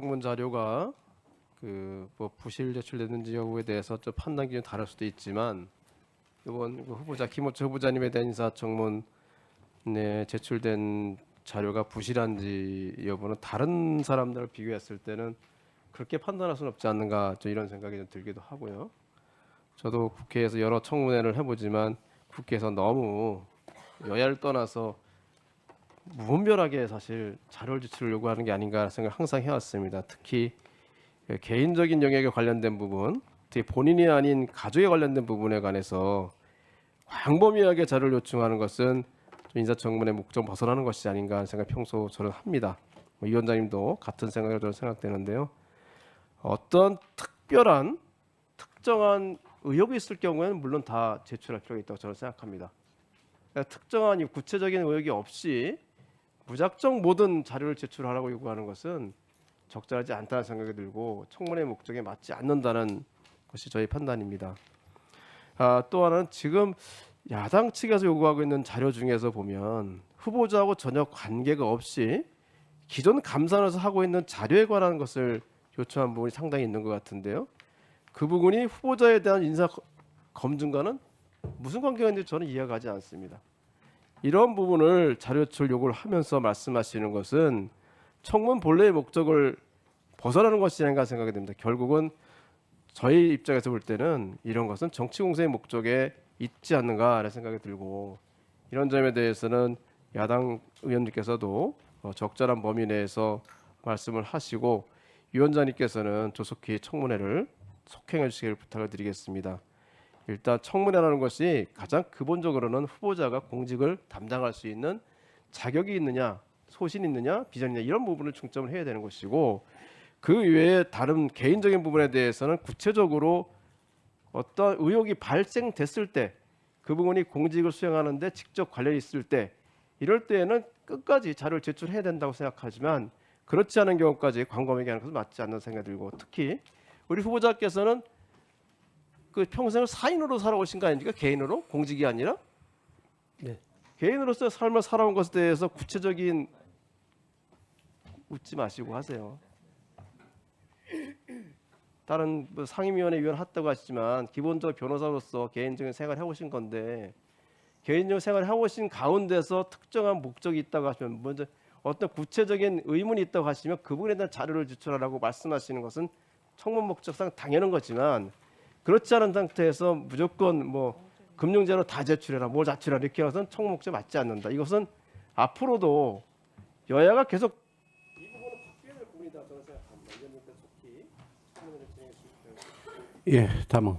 청문 자료가 뭐 부실 제출됐는지 여부에 대해서 좀 판단 기준이 다를 수도 있지만 이번 후보자 김호철 후보자님에 대한 인사청문에 제출된 자료가 부실한지 여부는 다른 사람들을 비교했을 때는 그렇게 판단할 수는 없지 않는가 좀 이런 생각이 좀 들기도 하고요. 저도 국회에서 여러 청문회를 해보지만 국회에서 너무 여야를 떠나서 무분별하게 사실 자료 제출을 요구하는 게 아닌가 생각 항상 해왔습니다. 특히 개인적인 영역에 관련된 부분, 특히 본인이 아닌 가족에 관련된 부분에 관해서 광범위하게 자료를 요청하는 것은 좀 인사청문회 목적 벗어나는 것이 아닌가 하는 생각 평소 저는 합니다. 위원장님도 같은 생각을 저는 생각되는데요. 어떤 특정한 의혹이 있을 경우에는 물론 다 제출할 필요가 있다고 저는 생각합니다. 그러니까 특정한 구체적인 의혹이 없이 무작정 모든 자료를 제출하라고 요구하는 것은 적절하지 않다는 생각이 들고 청문회 목적에 맞지 않는다는 것이 저희 판단입니다. 또 하나는 지금 야당 측에서 요구하고 있는 자료 중에서 보면 후보자하고 전혀 관계가 없이 기존 감사원에서 하고 있는 자료에 관한 것을 요청한 부분이 상당히 있는 것 같은데요. 그 부분이 후보자에 대한 인사 검증과는 무슨 관계가 있는지 저는 이해가 가지 않습니다. 이런 부분을 자료 제출 요구를 하면서 말씀하시는 것은 청문 본래의 목적을 벗어나는 것이 아닌가 생각이 듭니다. 결국은 저희 입장에서 볼 때는 이런 것은 정치 공세의 목적에 있지 않는가라는 생각이 들고 이런 점에 대해서는 야당 의원님께서도 적절한 범위 내에서 말씀을 하시고 위원장님께서는 조속히 청문회를 속행해 주시길 부탁을 드리겠습니다. 일단 청문회라는 것이 가장 근본적으로는 후보자가 공직을 담당할 수 있는 자격이 있느냐, 소신이 있느냐, 비전이 있느냐 이런 부분을 중점을 해야 되는 것이고 그 외에 다른 개인적인 부분에 대해서는 구체적으로 어떤 의혹이 발생됐을 때 그 부분이 공직을 수행하는데 직접 관련이 있을 때 이럴 때에는 끝까지 자료를 제출해야 된다고 생각하지만 그렇지 않은 경우까지 광범위하게 하는 것은 맞지 않는 생각이 들고 특히 우리 후보자께서는 그 평생을 사인으로 살아오신 거 아닙니까? 개인으로 공직이 아니라 개인으로서 삶을 살아온 것에 대해서 구체적인 웃지 마시고 하세요. 다른 뭐 상임위원회 위원 했다고 하시지만 기본적으로 변호사로서 개인적인 생활을 해오신 건데 개인적인 생활을 해오신 가운데서 특정한 목적이 있다고 하시면 먼저 어떤 구체적인 의문이 있다고 하시면 그 부분에 대한 자료를 제출하라고 말씀하시는 것은 청문 목적상 당연한 거지만 그렇지 않은 상태에서 무조건 뭐 금융자료 다 제출해라, 뭘 제출해라 이렇게 해서는 청문 목적에 맞지 않는다. 이것은 앞으로도 여야가 계속 이 부분은 바뀌어야 될 부분이다 저는 생각합니다. 의원님께서 속히 청문회를 진행해 주십시오. 예, 다음은